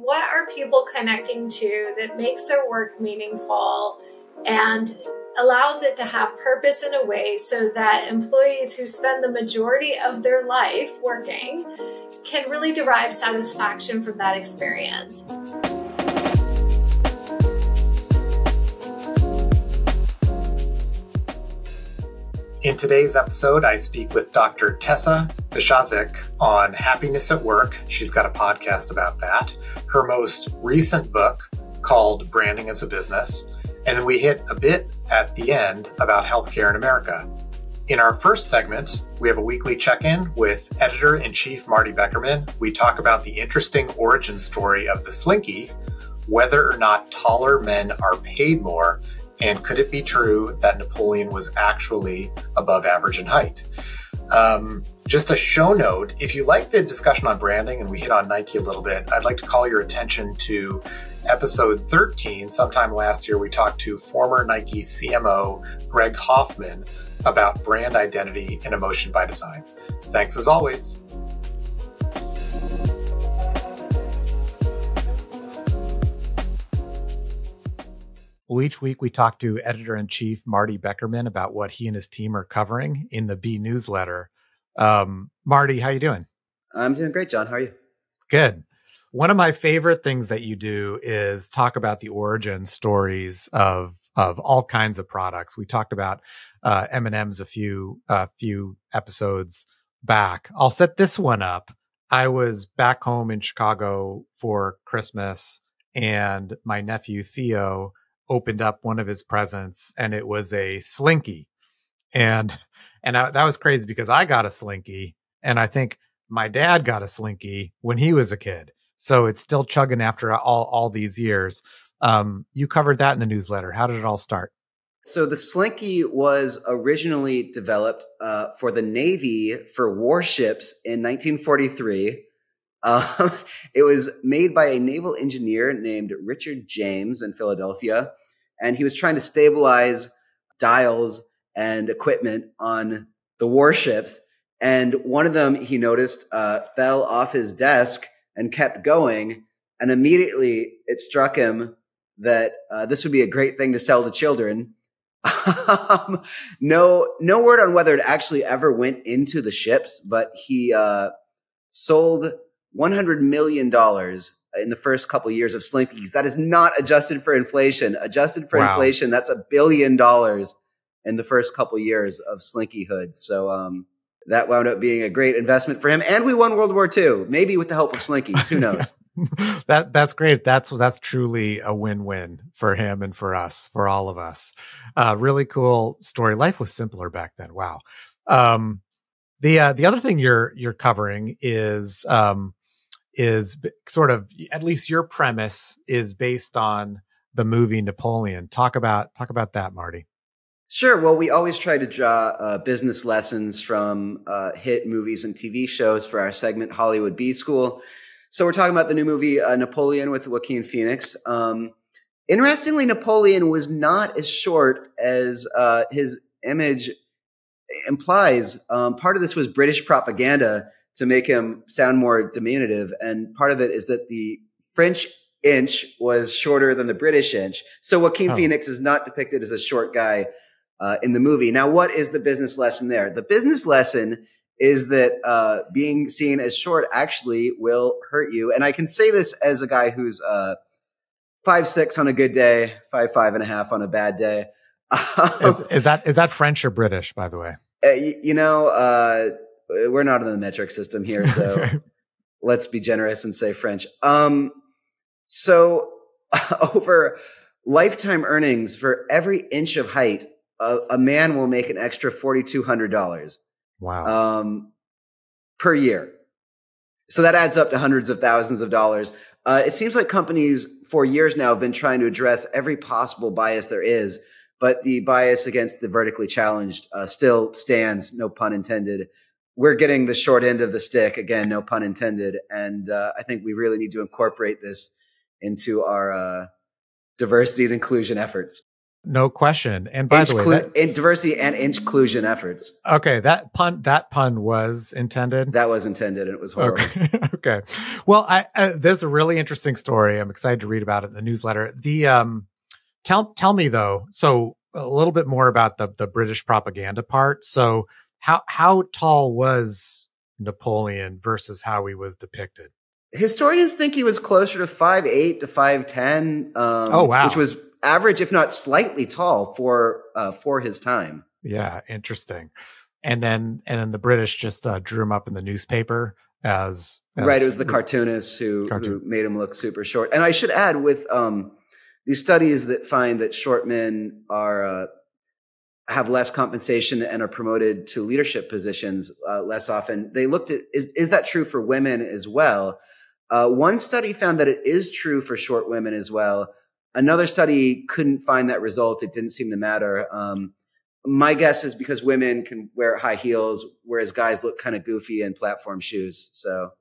what are people connecting to that makes their work meaningful and allows it to have purpose in a way so that employees who spend the majority of their life working can really derive satisfaction from that experience. In today's episode, I speak with Dr. Tessa Misiaszek on happiness at work. She's got a podcast about that. Her most recent book called Branding as a Business. And then we hit a bit at the end about healthcare in America. In our first segment, we have a weekly check-in with Editor-in-Chief Marty Beckerman. We talk about the interesting origin story of the slinky, whether or not taller men are paid more, and could it be true that Napoleon was actually above average in height? Just a show note, if you like the discussion on branding, and we hit on Nike a little bit, I'd like to call your attention to episode 13. Sometime last year, we talked to former Nike CMO Greg Hoffman about brand identity and emotion by design. Thanks as always. Well, each week we talk to Editor-in-Chief Marty Beckerman about what he and his team are covering in the B newsletter. Marty, how you doing? I'm doing great, John. How are you? Good. One of my favorite things that you do is talk about the origin stories of all kinds of products. We talked about M&Ms a few episodes back. I'll set this one up. I was back home in Chicago for Christmas, and my nephew Theo opened up one of his presents, and it was a slinky. And that was crazy because I got a slinky, and I think my dad got a slinky when he was a kid. So it's still chugging after all these years. You covered that in the newsletter. How did it all start? So the slinky was originally developed for the Navy for warships in 1943. It was made by a naval engineer named Richard James in Philadelphia, and he was trying to stabilize dials and equipment on the warships. And one of them, he noticed, fell off his desk and kept going. And immediately it struck him that this would be a great thing to sell to children. No word on whether it actually ever went into the ships, but he sold $100 million in the first couple of years of slinkies. That is not adjusted for inflation. Adjusted for inflation, that's $1 billion in the first couple of years of slinky hoods. So that wound up being a great investment for him. And we won World War II, maybe with the help of slinkies. Who knows? That's great. That's truly a win-win for him and for us, for all of us. Really cool story. Life was simpler back then. Wow. The other thing you're covering is sort of, at least your premise is based on the movie Napoleon. Talk about that, Marty. Sure. Well, we always try to draw business lessons from hit movies and TV shows for our segment Hollywood B School. So we're talking about the new movie Napoleon with Joaquin Phoenix. Interestingly, Napoleon was not as short as his image implies. Part of this was British propaganda to make him sound more diminutive. And part of it is that the French inch was shorter than the British inch. So Joaquin Phoenix is not depicted as a short guy in the movie. Now, what is the business lesson there? The business lesson is that being seen as short actually will hurt you. And I can say this as a guy who's 5'6" on a good day, 5'5.5" on a bad day. Is that French or British, by the way? We're not in the metric system here, so let's be generous and say French. So over lifetime earnings for every inch of height, a man will make an extra $4,200. Wow. Per year. So that adds up to hundreds of thousands of dollars. It seems like companies for years now have been trying to address every possible bias there is, but the bias against the vertically challenged still stands, no pun intended. We're getting the short end of the stick, again, no pun intended. And I think we really need to incorporate this into our diversity and inclusion efforts. No question. And by the way, in diversity and inclusion efforts. Okay, that pun was intended. That was intended, and it was horrible. Okay. Okay. Well, there's a really interesting story. I'm excited to read about it in the newsletter. Tell me though. So a little bit more about the British propaganda part. So how tall was Napoleon versus how he was depicted? Historians think he was closer to 5'8" to 5'10". Oh wow, which was average, if not slightly tall for his time. Yeah, interesting. And then the British just drew him up in the newspaper as right. It was the cartoonists who made him look super short. And I should add, with these studies that find that short men are have less compensation and are promoted to leadership positions less often. They looked at is that true for women as well? One study found that it is true for short women as well. Another study couldn't find that result. It didn't seem to matter. My guess is because women can wear high heels, whereas guys look kind of goofy in platform shoes. So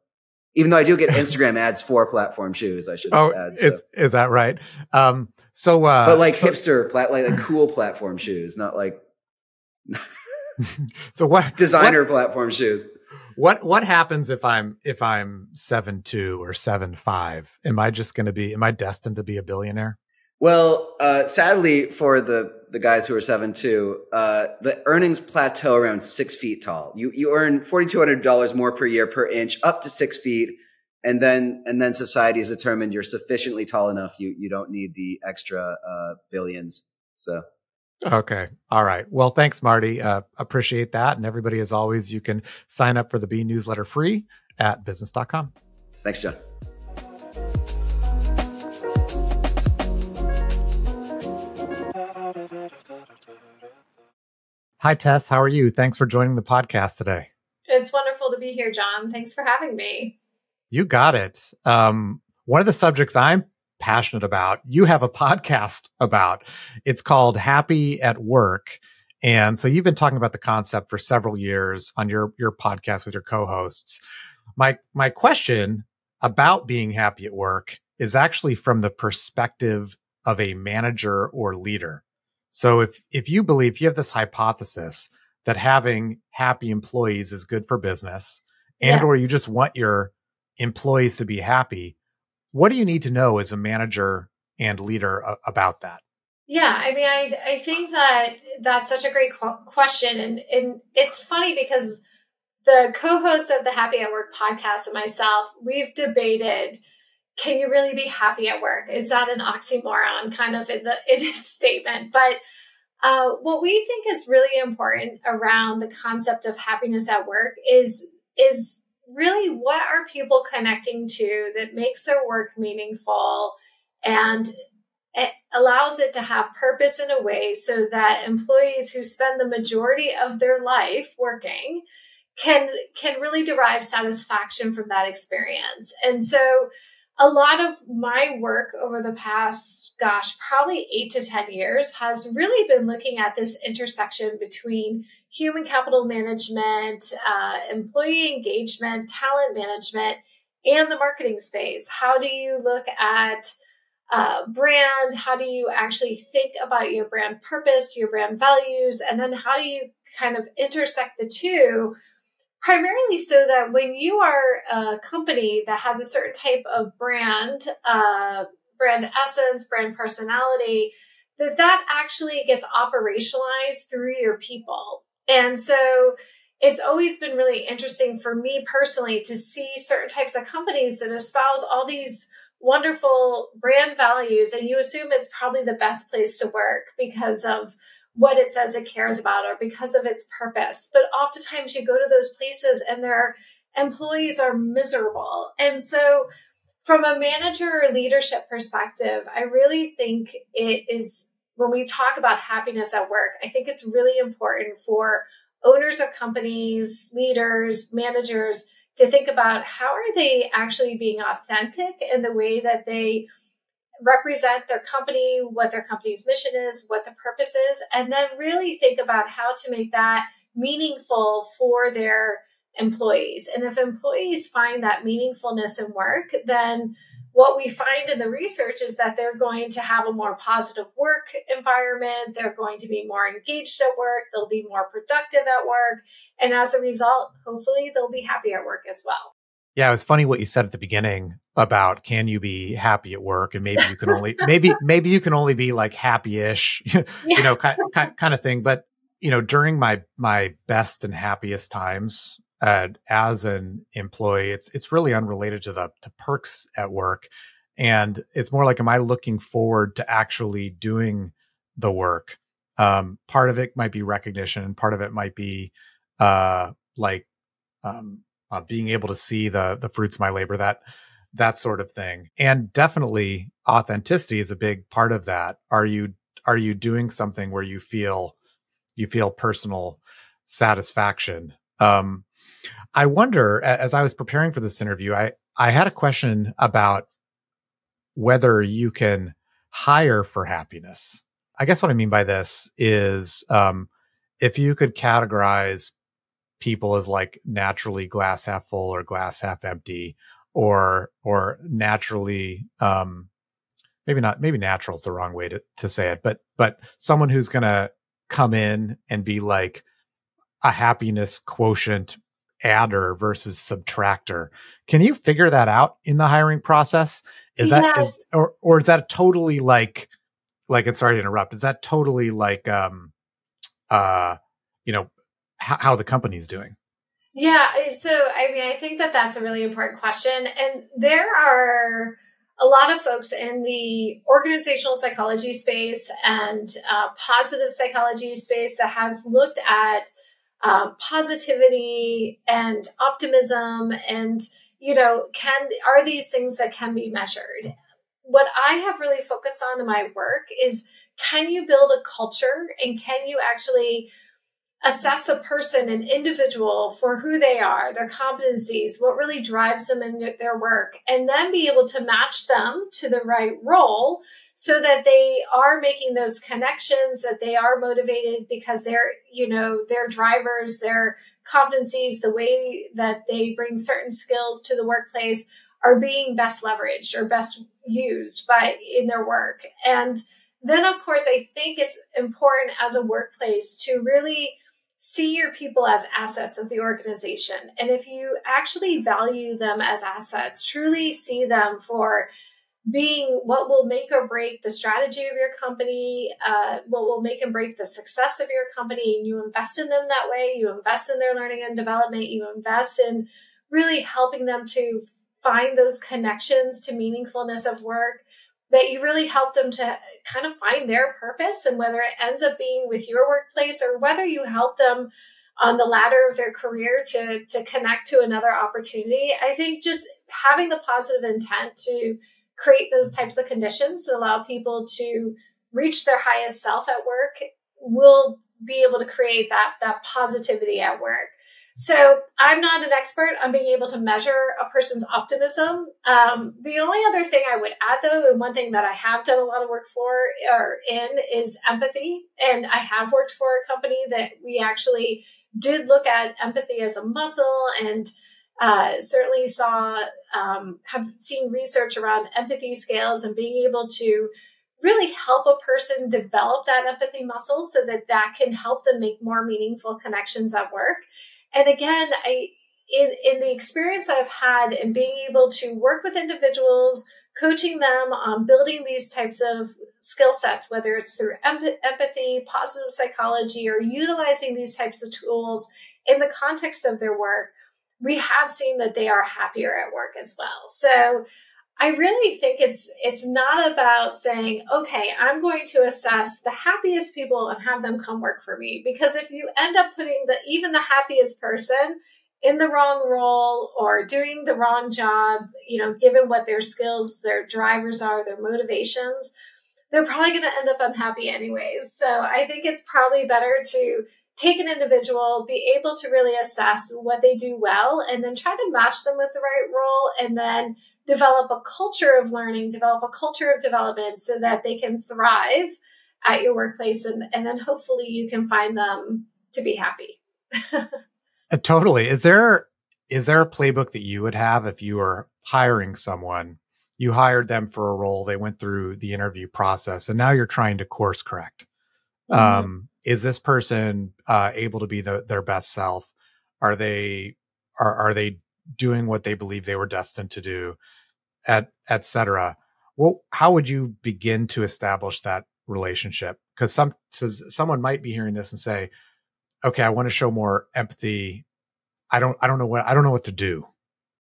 even though I do get Instagram ads for platform shoes, I should add. So. Is that right? But like hipster, like cool platform shoes, not like so what designer platform shoes. What happens if I'm 7'2" or 7'5"? Am I destined to be a billionaire? Well, sadly for the guys who are 7'2", the earnings plateau around 6 feet tall. You earn $4,200 more per year per inch, up to 6 feet, and then society has determined you're sufficiently tall enough. You don't need the extra billions. So. Okay. All right. Well, thanks, Marty. Appreciate that. And everybody, as always, you can sign up for the Bee newsletter free at business.com. Thanks, John. Hi, Tess. How are you? Thanks for joining the podcast today. It's wonderful to be here, John. Thanks for having me. You got it. One of the subjects I'm passionate about, you have a podcast about. It's called Happy at Work. And so you've been talking about the concept for several years on your podcast with your co-hosts. My question about being happy at work is actually from the perspective of a manager or leader. So if you have this hypothesis that having happy employees is good for business, or you just want your employees to be happy, what do you need to know as a manager and leader about that? Yeah, I mean, I think that's such a great question. And it's funny because the co-host of the Happy at Work podcast and myself, we've debated, can you really be happy at work? Is that an oxymoron kind of in its statement? But what we think is really important around the concept of happiness at work is really what are people connecting to that makes their work meaningful and it allows it to have purpose in a way so that employees who spend the majority of their life working can really derive satisfaction from that experience. And so a lot of my work over the past, probably 8 to 10 years has really been looking at this intersection between human capital management, employee engagement, talent management, and the marketing space. How do you look at brand? How do you actually think about your brand purpose, your brand values? And then how do you kind of intersect the two, primarily so that when you are a company that has a certain type of brand essence, brand personality, that actually gets operationalized through your people. And so it's always been really interesting for me personally to see certain types of companies that espouse all these wonderful brand values, and you assume it's probably the best place to work because of what it says it cares about or because of its purpose. But oftentimes you go to those places and their employees are miserable. And so from a manager or leadership perspective, I really think it is, when we talk about happiness at work, I think it's really important for owners of companies, leaders, managers to think about how are they actually being authentic in the way that they represent their company, what their company's mission is, what the purpose is, and then really think about how to make that meaningful for their employees. And if employees find that meaningfulness in work, then what we find in the research is that they're going to have a more positive work environment. They're going to be more engaged at work. They'll be more productive at work. And as a result, hopefully they'll be happy at work as well. Yeah, it was funny what you said at the beginning about can you be happy at work, and maybe you can only maybe you can only be like happy-ish, you know, kind of thing. But you know, during my best and happiest times as an employee, it's really unrelated to perks at work, and it's more like, am I looking forward to actually doing the work? Part of it might be recognition, part of it might be being able to see the fruits of my labor, that sort of thing. And definitely authenticity is a big part of that. Are you doing something where you feel personal satisfaction? I wonder, as I was preparing for this interview, I had a question about whether you can hire for happiness. I guess what I mean by this is, if you could categorize people as like naturally glass half full or glass half empty, or naturally, maybe natural is the wrong way to say it, but someone who's going to come in and be like a happiness quotient adder versus subtractor. Can you figure that out in the hiring process? Is Yes. that, or is that totally like, and sorry to interrupt, is that totally like, you know, how the company's doing? Yeah. So, I mean, I think that that's a really important question. And there are a lot of folks in the organizational psychology space and positive psychology space that has looked at positivity and optimism and, you know, are these things that can be measured? What I have really focused on in my work is, can you build a culture and can you actually assess a person, an individual, for who they are, their competencies, what really drives them in their work, and then be able to match them to the right role so that they are making those connections, that they are motivated because they're, you know, their drivers, their competencies, the way that they bring certain skills to the workplace are being best leveraged or best used in their work. And then, of course, I think it's important as a workplace to really see your people as assets of the organization. And if you actually value them as assets, truly see them for being what will make or break the strategy of your company, what will make and break the success of your company, and you invest in them that way, you invest in their learning and development, you invest in really helping them to find those connections to meaningfulness of work, that you really help them to kind of find their purpose, and whether it ends up being with your workplace or whether you help them on the ladder of their career to connect to another opportunity. I think just having the positive intent to create those types of conditions that allow people to reach their highest self at work will be able to create that positivity at work. So I'm not an expert on being able to measure a person's optimism. The only other thing I would add, though, and one thing that I have done a lot of work is empathy. And I have worked for a company that we actually did look at empathy as a muscle, and certainly have seen research around empathy scales and being able to really help a person develop that empathy muscle so that can help them make more meaningful connections at work. And again, in the experience I've had in being able to work with individuals, coaching them on building these types of skill sets, whether it's through empathy, positive psychology, or utilizing these types of tools in the context of their work, we have seen that they are happier at work as well. So I really think it's not about saying, okay, I'm going to assess the happiest people and have them come work for me. Because if you end up putting even the happiest person in the wrong role or doing the wrong job, you know, given what their skills, their drivers are, their motivations, they're probably going to end up unhappy anyways. So I think it's probably better to take an individual, be able to really assess what they do well, and then try to match them with the right role, and then develop a culture of learning, develop a culture of development so that they can thrive at your workplace. And then hopefully you can find them to be happy. Totally. Is there a playbook that you would have if you were hiring someone you hired them for a role, they went through the interview process, and now you're trying to course correct. Is this person able to be their best self? Are they doing what they believe they were destined to do, et cetera? Well, how would you begin to establish that relationship? Because someone might be hearing this and say, okay, I want to show more empathy. I don't know what to do.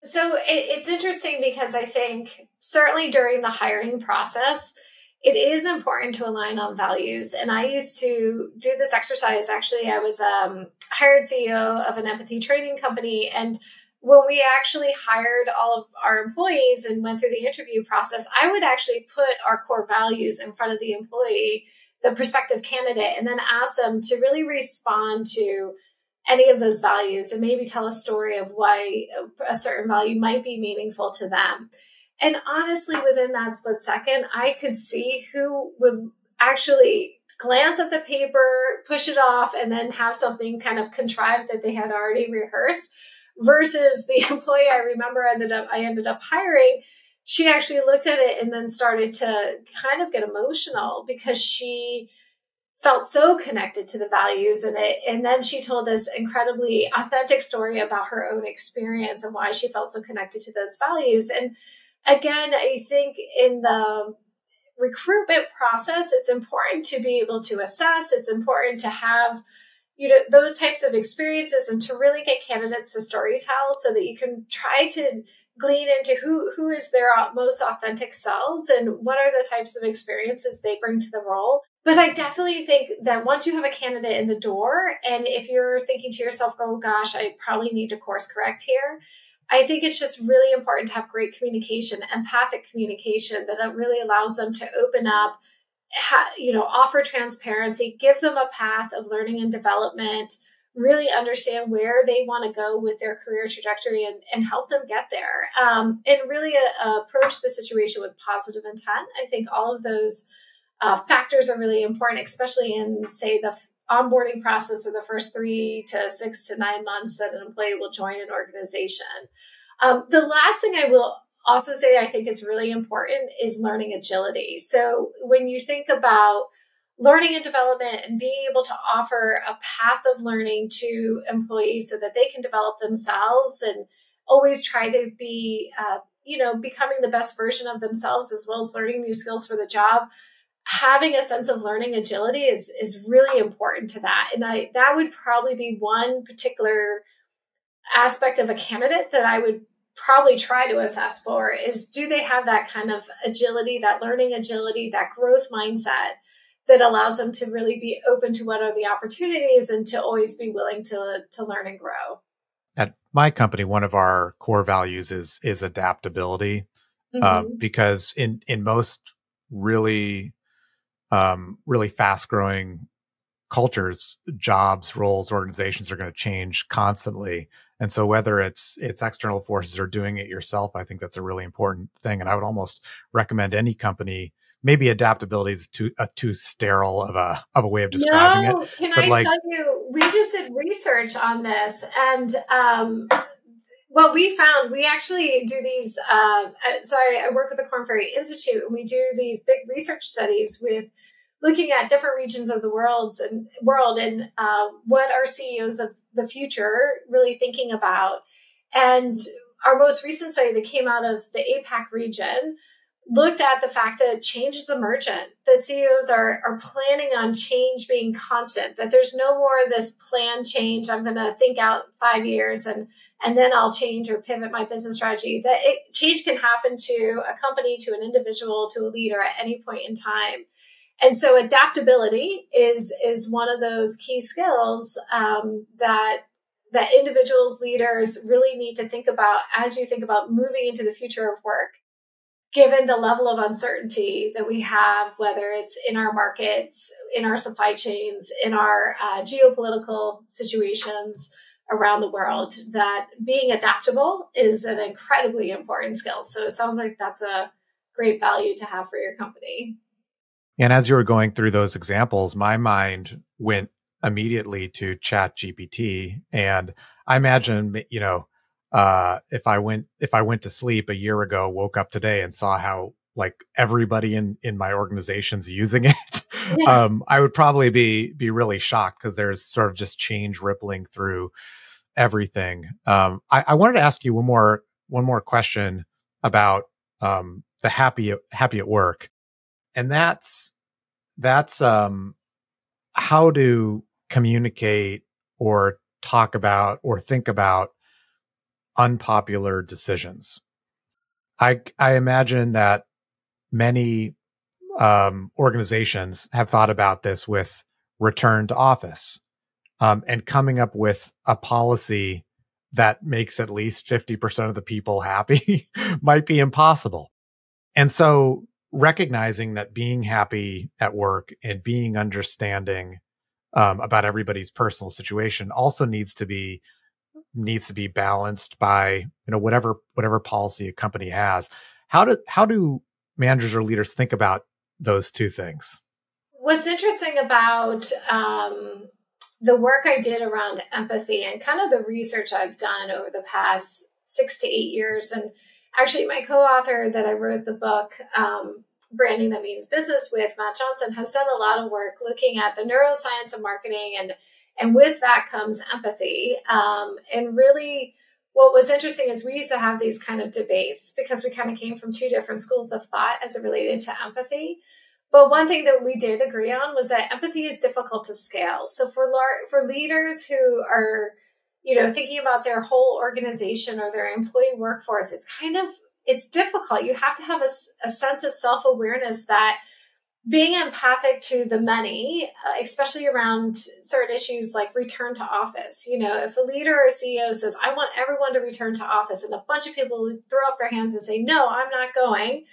So it's interesting because I think certainly during the hiring process, it is important to align on values. And I used to do this exercise. Actually, I was hired CEO of an empathy training company. And when we actually hired all of our employees and went through the interview process, I would actually put our core values in front of the employee, the prospective candidate, and then ask them to really respond to any of those values and maybe tell a story of why a certain value might be meaningful to them. And honestly, within that split second, I could see who would actually glance at the paper, push it off, and then have something kind of contrived that they had already rehearsed, versus the employee I remember I ended up hiring. She actually looked at it and then started to kind of get emotional because she felt so connected to the values in it. And then she told this incredibly authentic story about her own experience and why she felt so connected to those values. And again, I think in the recruitment process, it's important to be able to assess. It's important to have, those types of experiences and to really get candidates to storytell so that you can try to glean into who is their most authentic selves and what are the types of experiences they bring to the role. But I definitely think that once you have a candidate in the door, and if you're thinking to yourself, oh gosh, I probably need to course correct here, I think it's just really important to have great communication, empathic communication that really allows them to open up, offer transparency, give them a path of learning and development, really understand where they want to go with their career trajectory and help them get there. And really approach the situation with positive intent. I think all of those factors are really important, especially in, say, the onboarding process of the first 3 to 6 to 9 months that an employee will join an organization. The last thing I will also say I think is really important is learning agility. So when you think about learning and development and being able to offer a path of learning to employees so that they can develop themselves and always try to be, becoming the best version of themselves as well as learning new skills for the job, having a sense of learning agility is really important to that. And that would probably be one particular aspect of a candidate that I would probably try to assess for is, do they have that kind of agility, that learning agility, that growth mindset that allows them to really be open to what are the opportunities and to always be willing to learn and grow. At my company, one of our core values is adaptability, because in most really fast growing cultures, jobs, roles, organizations are going to change constantly. And so whether it's external forces or doing it yourself, I think that's a really important thing. And I would almost recommend any company, maybe adaptability is too sterile of a way of describing it. Can I tell you, we just did research on this, and what we found, we actually do these, so I work with the Korn Ferry Institute, and we do these big research studies with looking at different regions of the world and what are CEOs of the future really thinking about. And our most recent study that came out of the APAC region looked at the fact that change is emergent, that CEOs are planning on change being constant, that there's no more this planned change. I'm going to think out 5 years and then I'll change or pivot my business strategy. That change can happen to a company, to an individual, to a leader at any point in time. And so adaptability is one of those key skills that individuals, leaders really need to think about as you think about moving into the future of work, given the level of uncertainty that we have, whether it's in our markets, in our supply chains, in our geopolitical situations around the world, that being adaptable is an incredibly important skill. So it sounds like that's a great value to have for your company. And as you were going through those examples, my mind went immediately to ChatGPT. And I imagine, if I went to sleep a year ago, woke up today and saw how like everybody in my organization's using it, Yeah. I would probably be really shocked because there's sort of just change rippling through everything. I wanted to ask you one more question about the happy at work, and that's how to communicate or talk about or think about unpopular decisions. I imagine that many organizations have thought about this with return to office, and coming up with a policy that makes at least 50% of the people happy might be impossible. And so recognizing that being happy at work and being understanding about everybody's personal situation also needs to be balanced by whatever policy a company has. How do managers or leaders think about those two things? What's interesting about the work I did around empathy and kind of the research I've done over the past 6 to 8 years, and actually my co-author that I wrote the book, Branding That Means Business with, Matt Johnson, has done a lot of work looking at the neuroscience of marketing, and with that comes empathy. And really what was interesting is we used to have these kind of debates because we kind of came from two different schools of thought as it related to empathy. But one thing that we did agree on was that empathy is difficult to scale. So for leaders who are, thinking about their whole organization or their employee workforce, it's difficult. You have to have a sense of self-awareness that being empathic to the many, especially around certain issues like return to office. If a leader or a CEO says, I want everyone to return to office, and a bunch of people throw up their hands and say, no, I'm not going.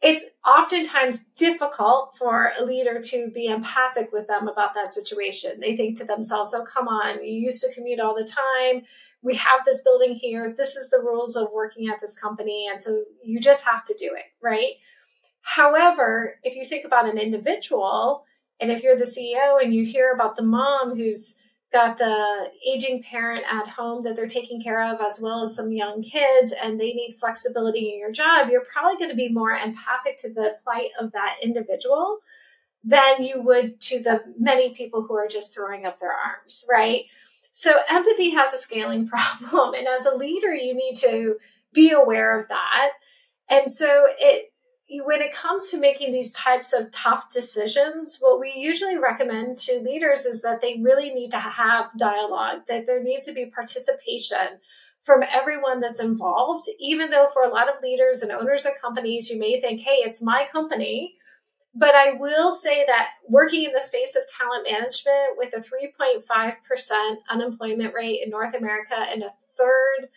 It's oftentimes difficult for a leader to be empathic with them about that situation. They think to themselves, oh, come on, you used to commute all the time. We have this building here. This is the rules of working at this company. And so you just have to do it, right? However, if you think about an individual, and if you're the CEO and you hear about the mom who's got the aging parent at home that they're taking care of, as well as some young kids, and they need flexibility in your job, you're probably going to be more empathic to the plight of that individual than you would to the many people who are just throwing up their arms, right? So empathy has a scaling problem. And as a leader, you need to be aware of that. And so when it comes to making these types of tough decisions, what we usually recommend to leaders is that they really need to have dialogue, that there needs to be participation from everyone that's involved, even though for a lot of leaders and owners of companies, you may think, hey, it's my company. But I will say that working in the space of talent management with a 3.5% unemployment rate in North America and a third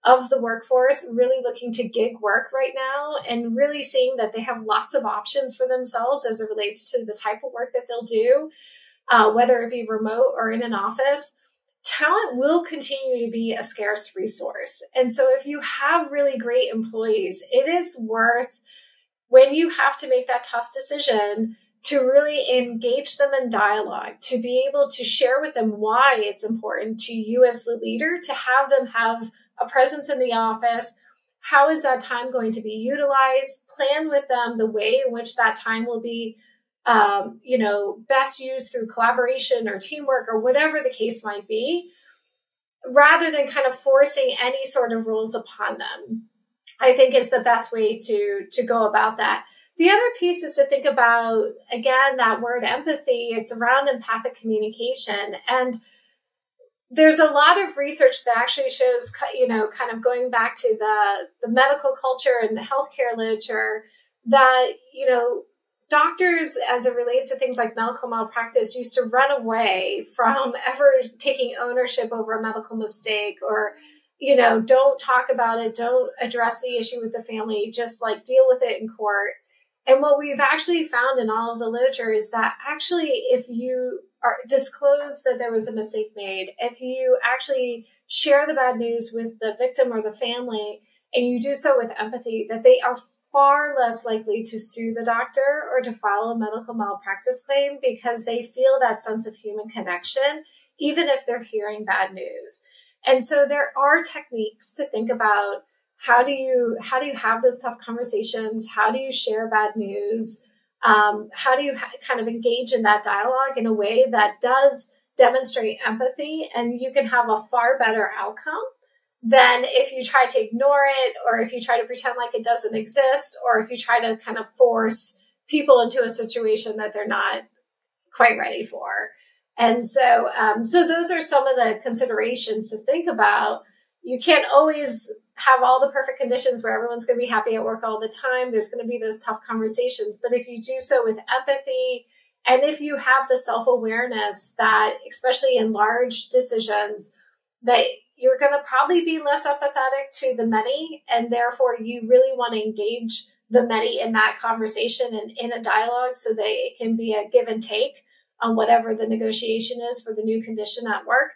of the workforce really looking to gig work right now, and really seeing that they have lots of options for themselves as it relates to the type of work that they'll do, whether it be remote or in an office, talent will continue to be a scarce resource. And so if you have really great employees, it is worth, when you have to make that tough decision, to really engage them in dialogue, to be able to share with them why it's important to you as the leader to have them have a presence in the office. How is that time going to be utilized? Plan with them the way in which that time will be, best used through collaboration or teamwork or whatever the case might be, rather than kind of forcing any sort of rules upon them, I think is the best way to go about that. The other piece is to think about, again, that word empathy. It's around empathic communication. And there's a lot of research that actually shows, kind of going back to the medical culture and the healthcare literature, that, doctors, as it relates to things like medical malpractice, used to run away from ever taking ownership over a medical mistake, or, don't talk about it, don't address the issue with the family, just like deal with it in court. And what we've actually found in all of the literature is that actually, if you disclose that there was a mistake made, if you actually share the bad news with the victim or the family, and you do so with empathy, that they are far less likely to sue the doctor or to file a medical malpractice claim, because they feel that sense of human connection, even if they're hearing bad news. And so there are techniques to think about. How do you have those tough conversations? How do you share bad news? How do you kind of engage in that dialogue in a way that does demonstrate empathy, and you can have a far better outcome than if you try to ignore it, or if you try to pretend like it doesn't exist, or if you try to kind of force people into a situation that they're not quite ready for. And so, so those are some of the considerations to think about. You can't always have all the perfect conditions where everyone's going to be happy at work all the time. There's going to be those tough conversations. But if you do so with empathy, and if you have the self-awareness that, especially in large decisions, that you're going to probably be less empathetic to the many, and therefore you really want to engage the many in that conversation and in a dialogue so that it can be a give and take on whatever the negotiation is for the new condition at work,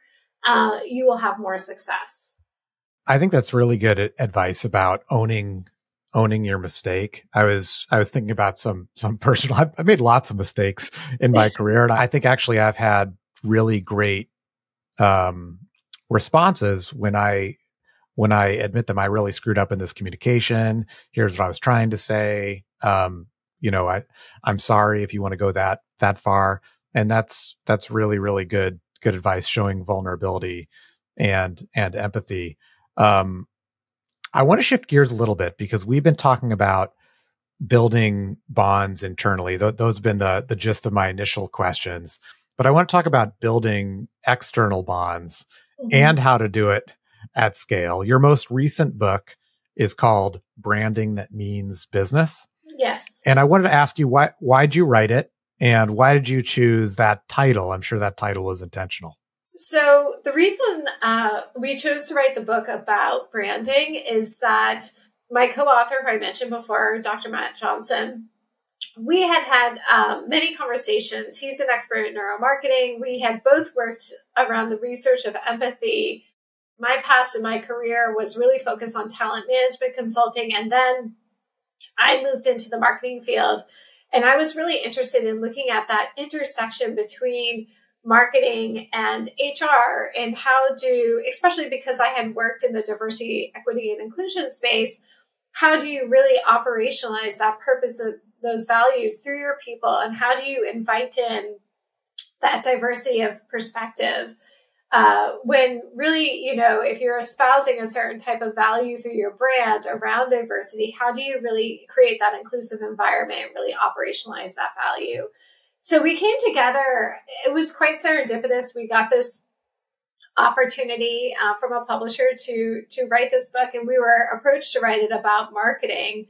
you will have more success. I think that's really good advice about owning your mistake. I was thinking about some personal. I made lots of mistakes in my career, and I think actually I've had really great responses when I admit them. I really screwed up in this communication. Here's what I was trying to say. I'm sorry if you want to go that far, and that's really, really good advice, showing vulnerability and empathy. I want to shift gears a little bit because we've been talking about building bonds internally. Those have been the gist of my initial questions, but I want to talk about building external bonds and how to do it at scale. Your most recent book is called Branding That Means Business. Yes. And I wanted to ask you, why'd you write it, and why did you choose that title? I'm sure that title was intentional. So the reason we chose to write the book about branding is that my co-author, who I mentioned before, Dr. Matt Johnson, we had many conversations. He's an expert in neuromarketing. We had both worked around the research of empathy. My past in my career was really focused on talent management consulting. And then I moved into the marketing field. And I was really interested in looking at that intersection between marketing and HR, and how to, especially because I had worked in the diversity, equity, and inclusion space, how do you really operationalize that purpose of those values through your people, and how do you invite in that diversity of perspective when really, if you're espousing a certain type of value through your brand around diversity, how do you really create that inclusive environment and really operationalize that value? So we came together. It was quite serendipitous. We got this opportunity from a publisher to write this book, and we were approached to write it about marketing.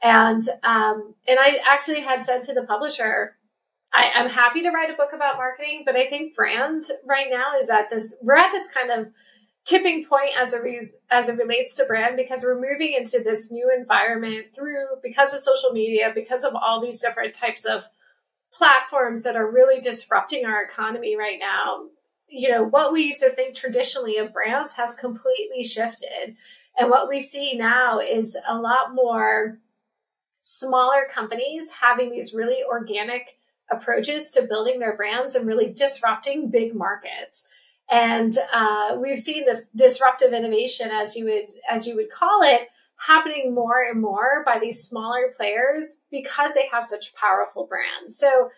And I actually had said to the publisher, I'm happy to write a book about marketing, but I think brand right now we're at this kind of tipping point as it relates to brand, because we're moving into this new environment because of social media, because of all these different types of platforms that are really disrupting our economy right now. What we used to think traditionally of brands has completely shifted. And what we see now is a lot more smaller companies having these really organic approaches to building their brands and really disrupting big markets. And we've seen this disruptive innovation, as you would call it, happening more and more by these smaller players because they have such powerful brands. So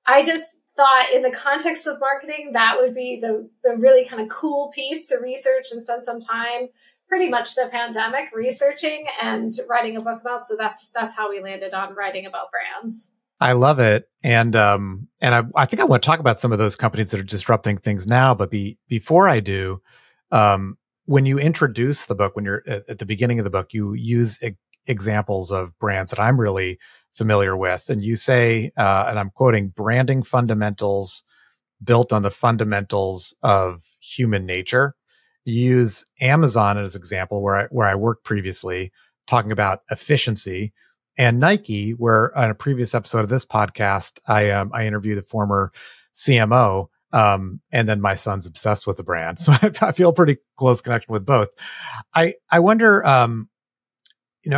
I just thought, in the context of marketing, that would be the really kind of cool piece to research and spend some time, pretty much the pandemic, researching and writing a book about. So that's how we landed on writing about brands. I love it. And I think I want to talk about some of those companies that are disrupting things now. But before I do, when you introduce the book, when you're at the beginning of the book, you use examples of brands that I'm really familiar with. And you say, and I'm quoting, branding fundamentals built on the fundamentals of human nature. You use Amazon as an example, where I worked previously, talking about efficiency. And Nike, where on a previous episode of this podcast, I interviewed a former CMO, and then my son's obsessed with the brand. So I feel a pretty close connection with both. I wonder,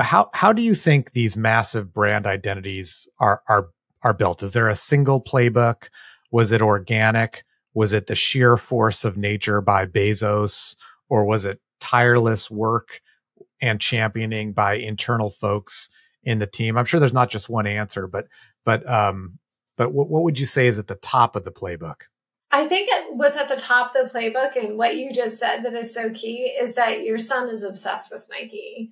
how do you think these massive brand identities are built? Is there a single playbook? Was it organic? Was it the sheer force of nature by Bezos? or was it tireless work and championing by internal folks in the team? I'm sure there's not just one answer, but what would you say is at the top of the playbook? I think what's at the top of the playbook and what you just said that is so key is that your son is obsessed with Nike.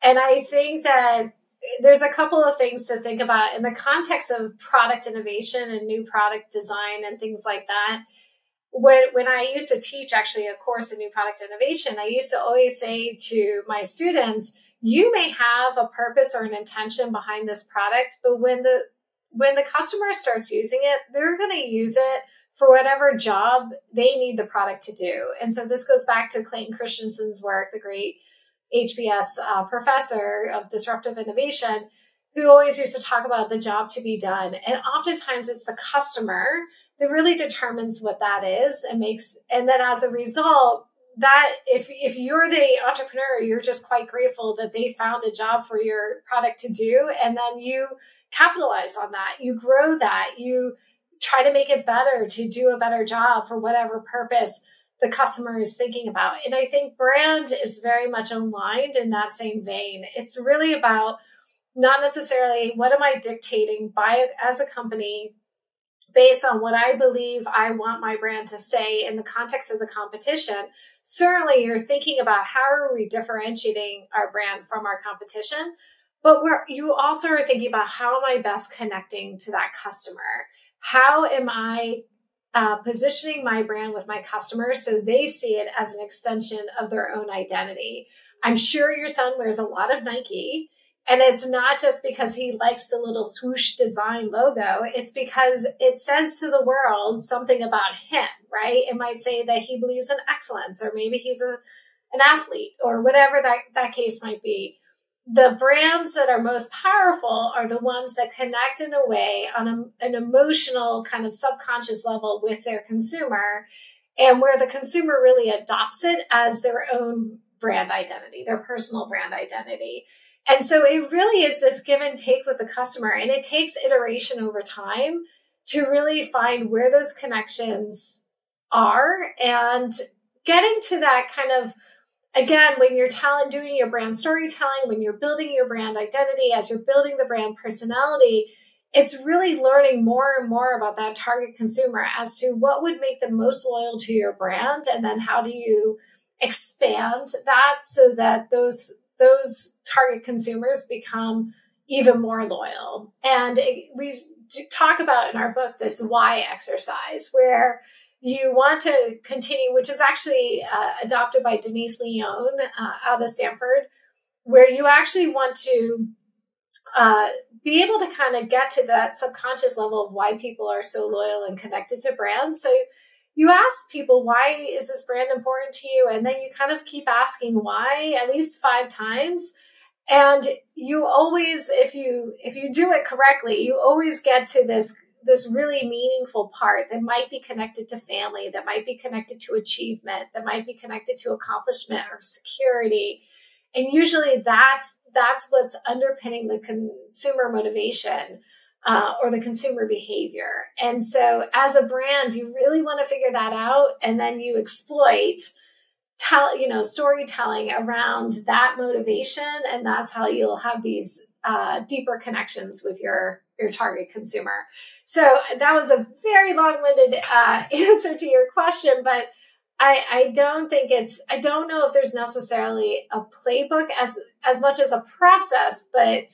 And I think that there's a couple of things to think about in the context of product innovation and new product design and things like that. When I used to teach actually a course in new product innovation, I used to always say to my students, you may have a purpose or an intention behind this product, but when the customer starts using it, they're going to use it for whatever job they need the product to do. And so this goes back to Clayton Christensen's work, the great HBS professor of disruptive innovation, who always used to talk about the job to be done. And oftentimes it's the customer that really determines what that is and then as a result, that if you're the entrepreneur, you're just quite grateful that they found a job for your product to do. And then you capitalize on that, you grow that, you try to make it better, to do a better job for whatever purpose the customer is thinking about. And I think brand is very much aligned in that same vein. It's really about not necessarily what am I dictating as a company based on what I believe I want my brand to say in the context of the competition. Certainly you're thinking about how are we differentiating our brand from our competition, but you also are thinking about how am I best connecting to that customer? How am I positioning my brand with my customers so they see it as an extension of their own identity? I'm sure your son wears a lot of Nike, and it's not just because he likes the little swoosh design logo. It's because it says to the world something about him, right? It might say that he believes in excellence, or maybe he's an athlete, or whatever that case might be. The brands that are most powerful are the ones that connect in a way on an emotional kind of subconscious level with their consumer, and where the consumer really adopts it as their own brand identity, their personal brand identity. And so it really is this give and take with the customer, and it takes iteration over time to really find where those connections are and getting to that kind of, again, when you're doing your brand storytelling, when you're building your brand identity, as you're building the brand personality, it's really learning more and more about that target consumer as to what would make them most loyal to your brand. And then how do you expand that so that those target consumers become even more loyal. And we talk about in our book this why exercise, where you want to continue, which is actually adopted by Denise Leon out of Stanford, where you actually want to be able to kind of get to that subconscious level of why people are so loyal and connected to brands. So you ask people, why is this brand important to you? And then you kind of keep asking why at least 5 times. And you always, if you do it correctly, you always get to this really meaningful part that might be connected to family, that might be connected to achievement, that might be connected to accomplishment or security. And usually that's what's underpinning the consumer motivation or the consumer behavior. And so as a brand, you really want to figure that out, and then you exploit storytelling around that motivation, and that's how you'll have these deeper connections with your target consumer. So that was a very long-winded answer to your question, but I don't know if there's necessarily a playbook as much as a process, but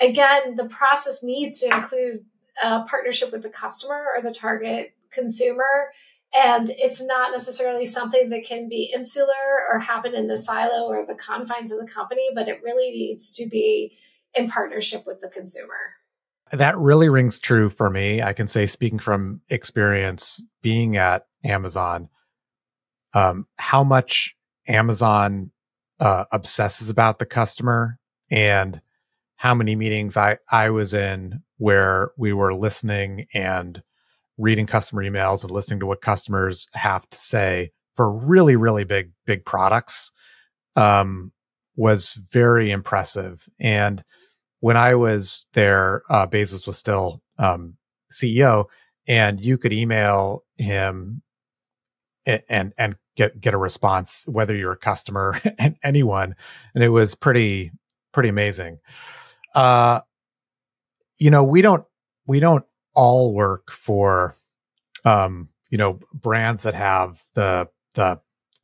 again, the process needs to include a partnership with the customer or the target consumer. And it's not necessarily something that can be insular or happen in the silo or the confines of the company, but it really needs to be in partnership with the consumer. That really rings true for me. I can say, speaking from experience, being at Amazon, how much Amazon obsesses about the customer, and how many meetings I was in where we were listening and reading customer emails and listening to what customers have to say for really, really big products was very impressive. And when I was there, Bezos was still CEO, and you could email him and get a response, whether you're a customer and anyone. And it was pretty amazing. We don't all work for, brands that have the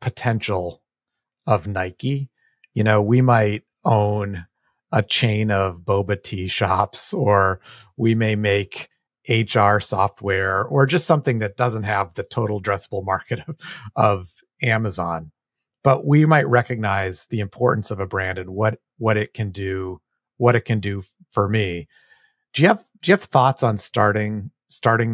potential of Nike. We might own a chain of boba tea shops, or we may make HR software, or just something that doesn't have the total addressable market of Amazon. But we might recognize the importance of a brand and what it can do for me. Do you have thoughts on starting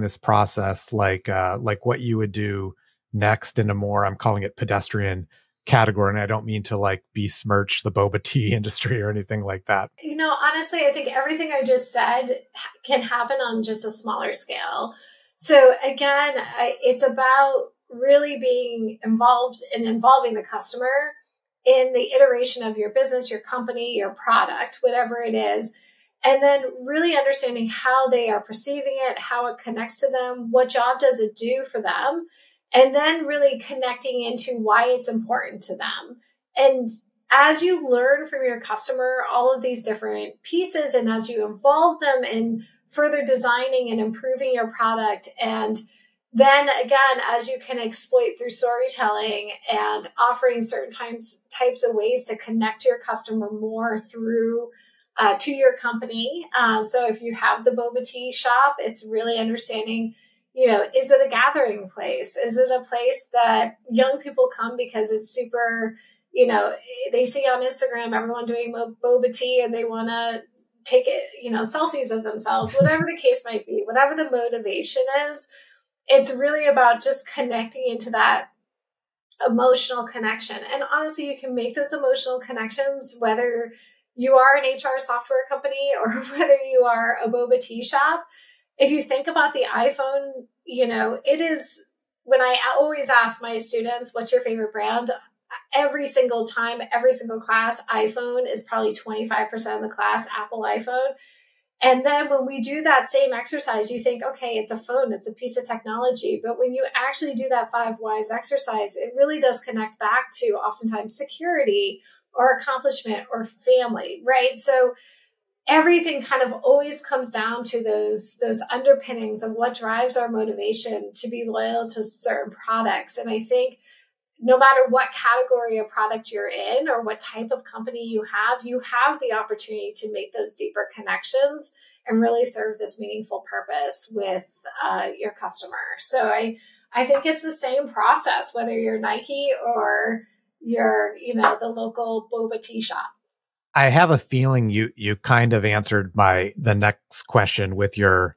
this process, like what you would do next in a more, I'm calling it pedestrian category, and I don't mean to like besmirch the boba tea industry or anything like that. Honestly, I think everything I just said can happen on just a smaller scale. So again, it's about really being involved and involving the customer in the iteration of your business, your company, your product, whatever it is. And then really understanding how they are perceiving it, how it connects to them, what job does it do for them, and then really connecting into why it's important to them. And as you learn from your customer all of these different pieces, and as you involve them in further designing and improving your product, and then again, as you can exploit through storytelling and offering certain types of ways to connect your customer more through to your company. So if you have the boba tea shop, it's really understanding, is it a gathering place? Is it a place that young people come because it's super, they see on Instagram everyone doing boba tea and they want to take it, selfies of themselves, whatever the case might be, whatever the motivation is. It's really about just connecting into that emotional connection. And honestly, you can make those emotional connections whether you are an HR software company or whether you are a boba tea shop. If you think about the iPhone, it is, when I always ask my students, what's your favorite brand? Every single time, every single class, iPhone is probably 25% of the class, Apple iPhone. And then when we do that same exercise, you think, okay, it's a phone, it's a piece of technology. But when you actually do that 5 whys exercise, it really does connect back to oftentimes security or accomplishment or family, right? So everything kind of always comes down to those underpinnings of what drives our motivation to be loyal to certain products. And I think no matter what category of product you're in or what type of company you have the opportunity to make those deeper connections and really serve this meaningful purpose with your customer. So I think it's the same process, whether you're Nike or you're, the local boba tea shop. I have a feeling you kind of answered the next question with your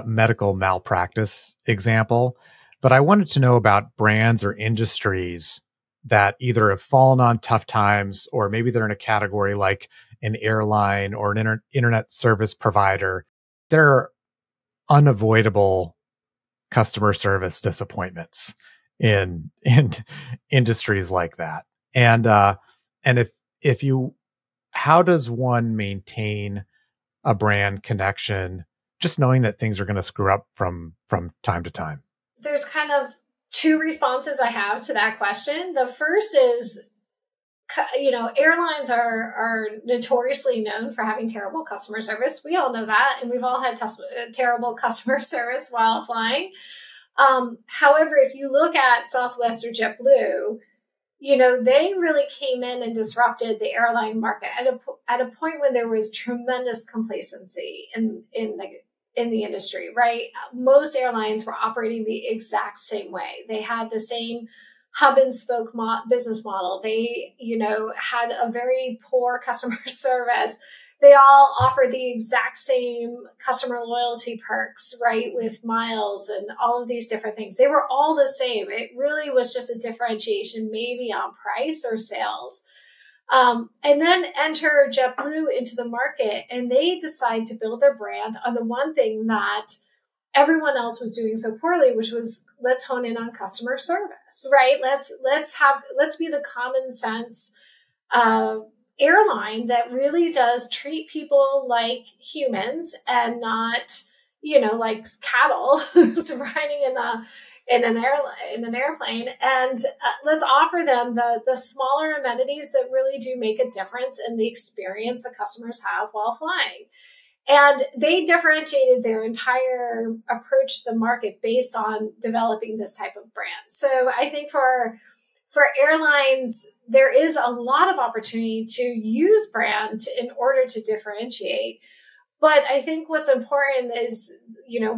medical malpractice example. But I wanted to know about brands or industries that either have fallen on tough times, or maybe they're in a category like an airline or an internet service provider. There are unavoidable customer service disappointments in industries like that. And how does one maintain a brand connection, just knowing that things are going to screw up from time to time? There's kind of 2 responses I have to that question. The first is, airlines are notoriously known for having terrible customer service. We all know that, and we've all had terrible customer service while flying. However, if you look at Southwest or JetBlue, they really came in and disrupted the airline market at a point when there was tremendous complacency in the industry, right? Most airlines were operating the exact same way. They had the same hub and spoke business model. They, had a very poor customer service. They all offered the exact same customer loyalty perks, right? With miles and all of these different things. They were all the same. It really was just a differentiation, maybe on price or sales. And then enter JetBlue into the market, and they decide to build their brand on the one thing that everyone else was doing so poorly, which was, let's hone in on customer service, right? Let's be the common sense airline that really does treat people like humans and not, like cattle riding in an airplane, and let's offer them the smaller amenities that really do make a difference in the experience that customers have while flying. And they differentiated their entire approach to the market based on developing this type of brand. So I think for airlines, there is a lot of opportunity to use brand in order to differentiate. But I think what's important is,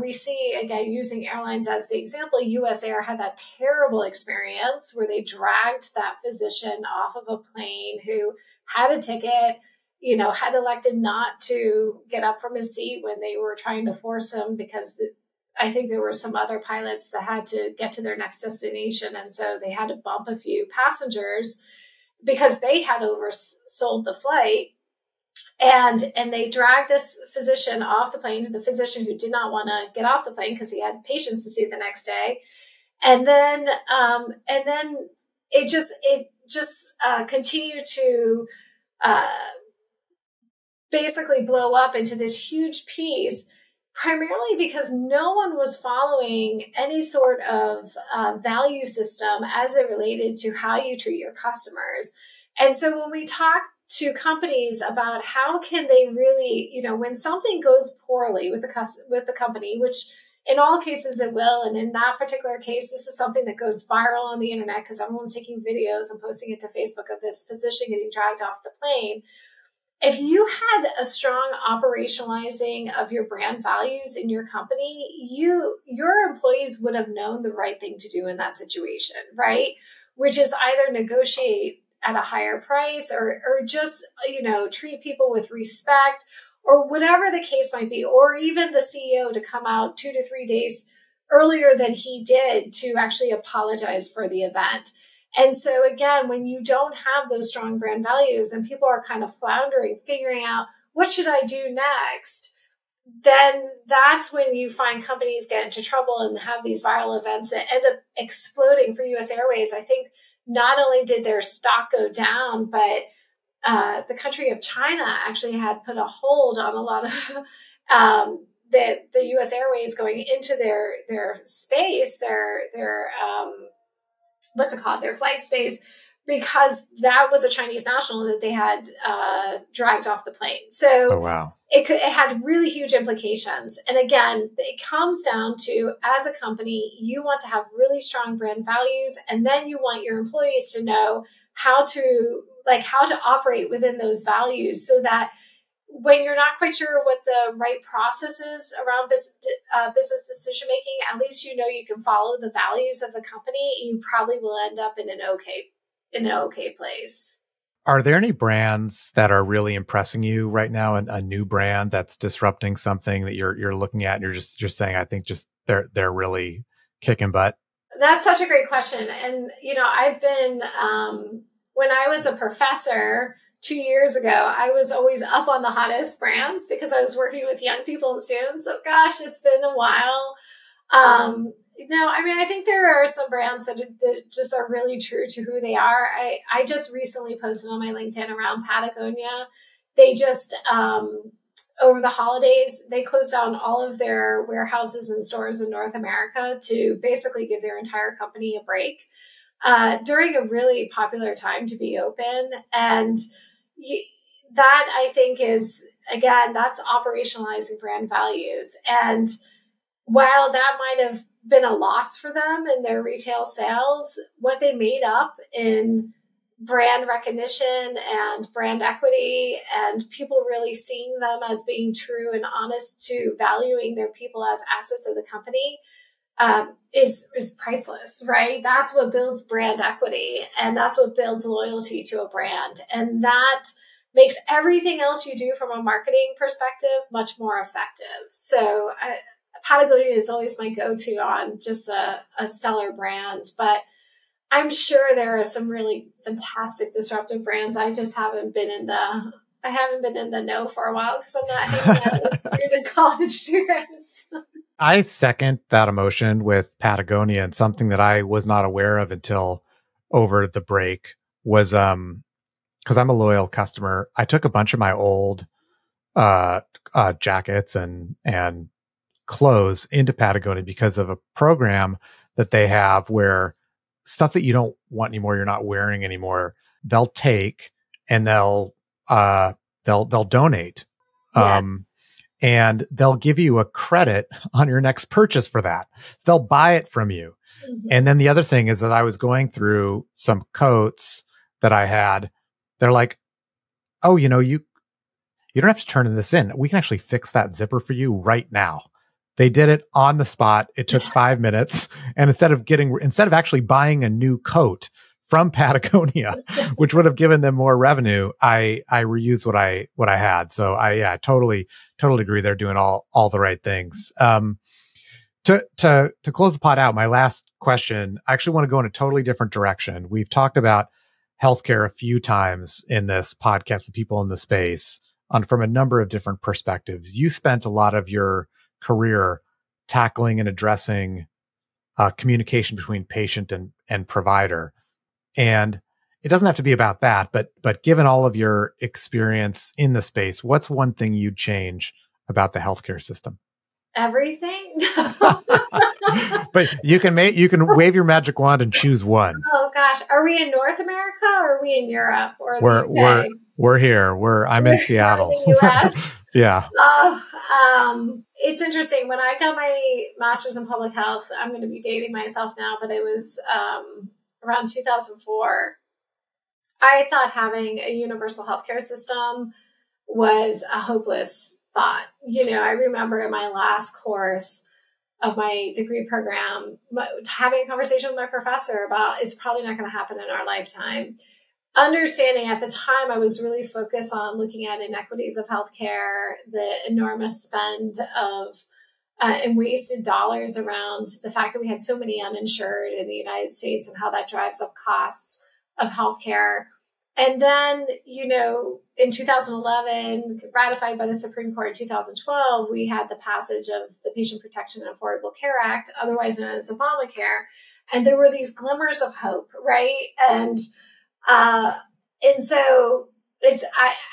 we see, again, using airlines as the example, US Air had that terrible experience where they dragged that physician off of a plane who had a ticket, had elected not to get up from his seat when they were trying to force him because I think there were some other pilots that had to get to their next destination. And so they had to bump a few passengers because they had oversold the flight. And they dragged this physician off the plane, the physician who did not want to get off the plane because he had patients to see the next day. And then it just continued to basically blow up into this huge piece, primarily because no one was following any sort of value system as it related to how you treat your customers. And so when we talk to companies about how can they really, when something goes poorly with the company, which in all cases it will, and in that particular case, this is something that goes viral on the internet because everyone's taking videos and posting it to Facebook of this physician getting dragged off the plane. If you had a strong operationalizing of your brand values in your company, your employees would have known the right thing to do in that situation, right? Which is either negotiate at a higher price or just, treat people with respect or whatever the case might be, or even the CEO to come out 2 to 3 days earlier than he did to actually apologize for the event. And so again, when you don't have those strong brand values and people are kind of floundering, figuring out what should I do next, then that's when you find companies get into trouble and have these viral events that end up exploding for US Airways. I think not only did their stock go down, but the country of China actually had put a hold on a lot of the US Airways going into their space, their flight space, because that was a Chinese national that they had dragged off the plane. So oh, wow. It had really huge implications. And again, it comes down to, as a company, you want to have really strong brand values, and then you want your employees to know how to operate within those values so that when you're not quite sure what the right process is around business decision-making, at least you can follow the values of the company. You probably will end up in an okay place. Are there any brands that are really impressing you right now? A new brand that's disrupting something that you're looking at and you're just saying, I think just they're really kicking butt? That's such a great question. And, I've been, when I was a professor 2 years ago, I was always up on the hottest brands because I was working with young people and students. So gosh, it's been a while. I think there are some brands that just are really true to who they are. I just recently posted on my LinkedIn around Patagonia. They just, over the holidays, they closed down all of their warehouses and stores in North America to basically give their entire company a break during a really popular time to be open. And that, I think, is, again, that's operationalizing brand values. And while that might have been a loss for them in their retail sales, what they made up in brand recognition and brand equity and people really seeing them as being true and honest to valuing their people as assets of the company is priceless, right? That's what builds brand equity, and that's what builds loyalty to a brand. And that makes everything else you do from a marketing perspective much more effective. So Patagonia is always my go-to on just a stellar brand, but I'm sure there are some really fantastic disruptive brands. I just haven't been in the know for a while because I'm not hanging out with college students. I second that emotion with Patagonia, and something that I was not aware of until over the break was because I'm a loyal customer. I took a bunch of my old jackets and clothes into Patagonia because of a program that they have where stuff that you don't want anymore, you're not wearing anymore, they'll take and they'll donate. Yes. And they'll give you a credit on your next purchase for that. They'll buy it from you. Mm-hmm. And then the other thing is that I was going through some coats that I had. They're like, oh, you don't have to turn this in. We can actually fix that zipper for you right now. They did it on the spot. It took 5 minutes. And instead of actually buying a new coat from Patagonia, which would have given them more revenue, I reused what I had. So I totally agree. They're doing all the right things. To close the pod out, my last question, I actually want to go in a totally different direction. We've talked about healthcare a few times in this podcast with people in the space from a number of different perspectives. You spent a lot of your career tackling and addressing communication between patient and provider. And it doesn't have to be about that, but given all of your experience in the space, what's one thing you'd change about the healthcare system? Everything. But you can wave your magic wand and choose one. Oh gosh, are we in North America or are we in Europe or the UK? We're here. I'm in Seattle. In the US. Yeah. It's interesting. When I got my master's in public health, I'm going to be dating myself now, but it was around 2004. I thought having a universal healthcare system was a hopeless thought. I remember in my last course of my degree program, having a conversation with my professor about it's probably not going to happen in our lifetime. Understanding at the time, I was really focused on looking at inequities of healthcare, the enormous spend of and wasted dollars around the fact that we had so many uninsured in the United States and how that drives up costs of healthcare. And then, in 2011, ratified by the Supreme Court in 2012, we had the passage of the Patient Protection and Affordable Care Act, otherwise known as Obamacare. And there were these glimmers of hope, right? And so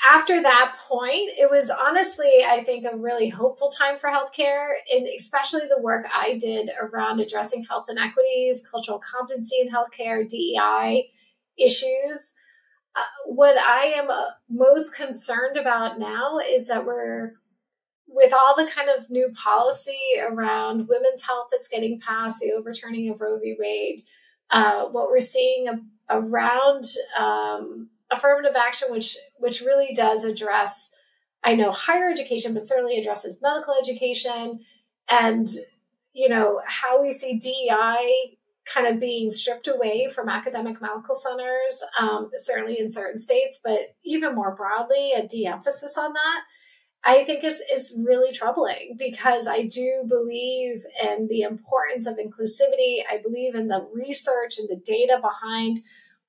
after that point, it was honestly, I think, a really hopeful time for healthcare, and especially the work I did around addressing health inequities, cultural competency in healthcare, DEI issues. What I am most concerned about now is that with all the kind of new policy around women's health that's getting passed, the overturning of Roe v. Wade, what we're seeing around affirmative action, which really does address, I know, higher education, but certainly addresses medical education, and how we see DEI kind of being stripped away from academic medical centers, certainly in certain states, but even more broadly, a de-emphasis on that. I think it's really troubling, because I do believe in the importance of inclusivity. I believe in the research and the data behind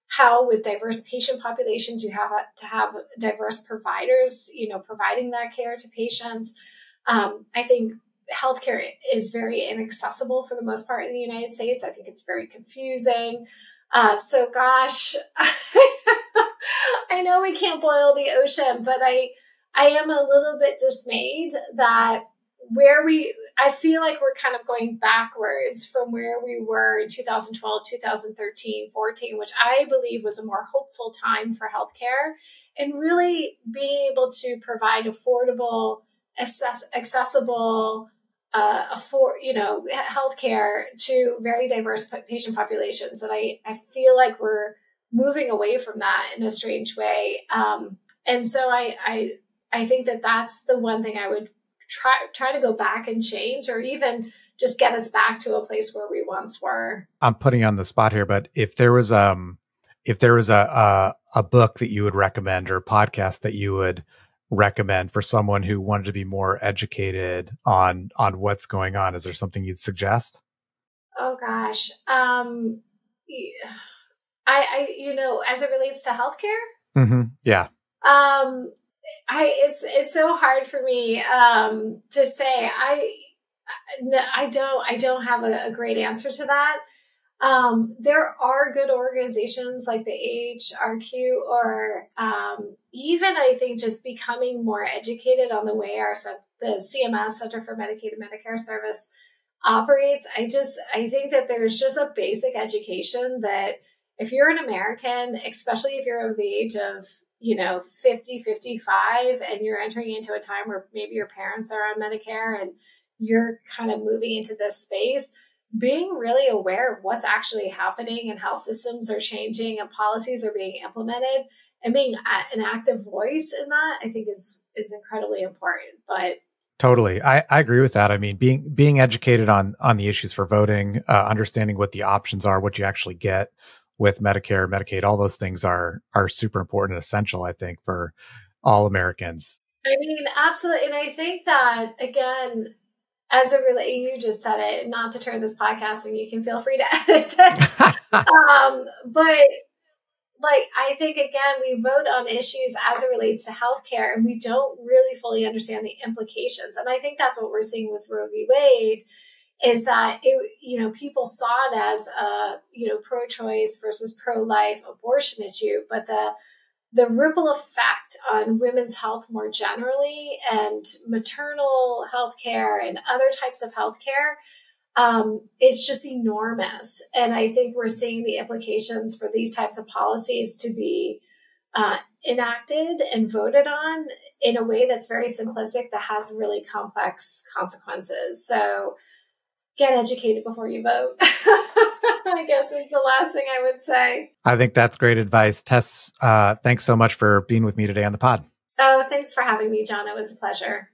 how with diverse patient populations, you have to have diverse providers, providing that care to patients. I think healthcare is very inaccessible for the most part in the United States. I think it's very confusing. So gosh, I know we can't boil the ocean, but I am a little bit dismayed that I feel like we're kind of going backwards from where we were in 2012, 2013, 14, which I believe was a more hopeful time for healthcare, and really being able to provide affordable, accessible, healthcare to very diverse patient populations. And I feel like we're moving away from that in a strange way. And so I think that that's the one thing I would try to go back and change, or even just get us back to a place where we once were. I'm putting you on the spot here, but if there was a book that you would recommend, or a podcast that you would recommend for someone who wanted to be more educated on what's going on, is there something you'd suggest? Oh gosh. I as it relates to healthcare. Mm-hmm. Yeah. It's so hard for me to say. I don't have a great answer to that. There are good organizations like the AHRQ, or even I think just becoming more educated on the way the CMS, Center for Medicaid and Medicare Service, operates. I think that there's just a basic education that if you're an American, especially if you're of the age of, 50, 55, and you're entering into a time where maybe your parents are on Medicare and you're kind of moving into this space, being really aware of what's actually happening and how systems are changing and policies are being implemented and being an active voice in that, I think is incredibly important. But totally. I agree with that. I mean, being educated on the issues for voting, understanding what the options are, what you actually get with Medicare, Medicaid, all those things are super important and essential, I think, for all Americans. I mean, absolutely. And I think that, again, you just said it, not to turn this podcast, and you can feel free to edit this. But I think, again, we vote on issues as it relates to healthcare, and we don't really fully understand the implications. And I think that's what we're seeing with Roe v. Wade, is that people saw it as a pro-choice versus pro-life abortion issue, but the ripple effect on women's health more generally and maternal health care and other types of health care is just enormous. And I think we're seeing the implications for these types of policies to be enacted and voted on in a way that's very simplistic, that has really complex consequences. So get educated before you vote, I guess, is the last thing I would say. I think that's great advice. Tess, thanks so much for being with me today on the pod. Oh, thanks for having me, John. It was a pleasure.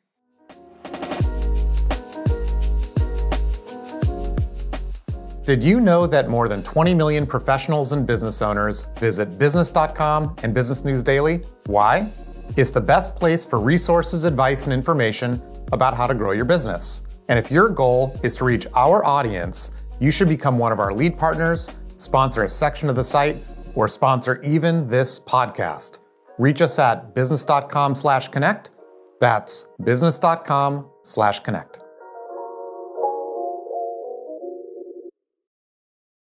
Did you know that more than 20 million professionals and business owners visit business.com and Business News Daily? Why? It's the best place for resources, advice, and information about how to grow your business. And if your goal is to reach our audience, you should become one of our lead partners, sponsor a section of the site, or sponsor even this podcast. Reach us at business.com/connect. That's business.com/connect.